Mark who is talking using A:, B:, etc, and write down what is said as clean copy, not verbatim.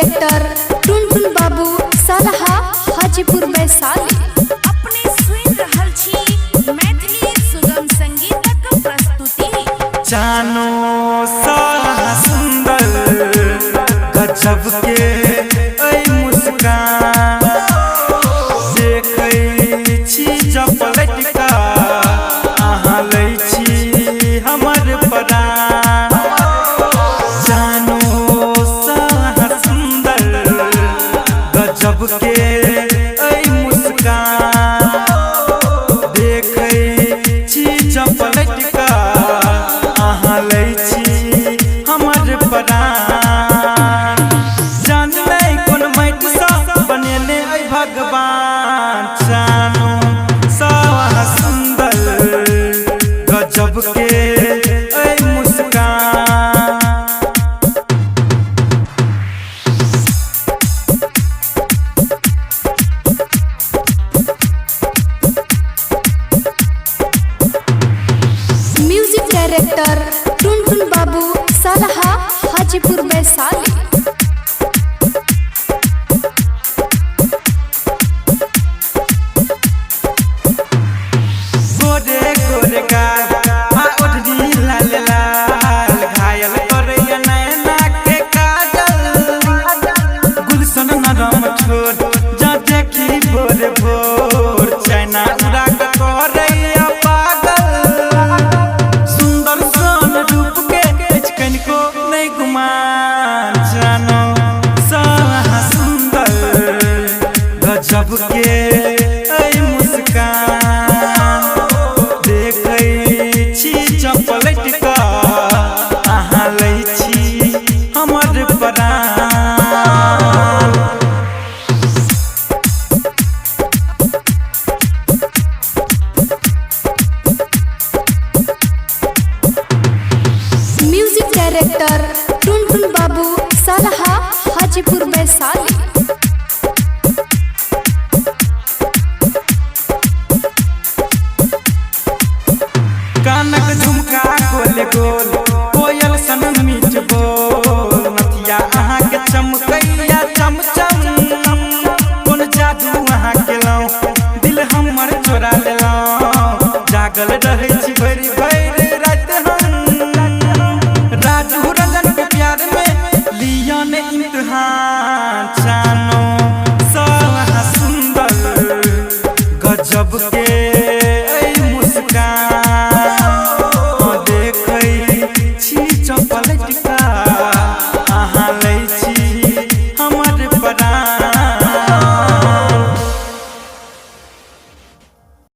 A: Director टुनटुन बाबू सलहा हाजीपुर वैशाली
B: अपने सुन रहल छी मैथिली सुगम संगीतक प्रस्तुति।
C: जानो सा सुंदर गजब के ऐ मुस्कान देखै छी जब पलटिका अहाँ लै छी हमर प्राण। जानो सा सुंदर गजब के ऐ मुस्कान देखै छी जब पलटिका अहाँ लै छी हमर प्राण। जानले कोन माटि सा बनेने ऐ भगवान। जानो सा सुंदर गजब के ऐ मुस्कान।
A: म्यूजिक डायरेक्टर टुनटुन बाबू सलहा हाजीपुर वैशाली
C: गोरे गोरे गाल आ ओढ़नी लाल लाल घायल करैया नैना के काजल। गुलशन नरम ठोर जा देखी भोर भोर चैना उड़ा के करैया पागल। सुंदर सन रूप के कन को नहीं गुमान। जानो सा सुंदर गजब के ऐ मुस्कान देखै छी जब पलटिका अहाँ लै छी हमर प्राण।
A: म्यूजिक डायरेक्टर टुनटुन बाबू सलहा हाजीपुर वैशाली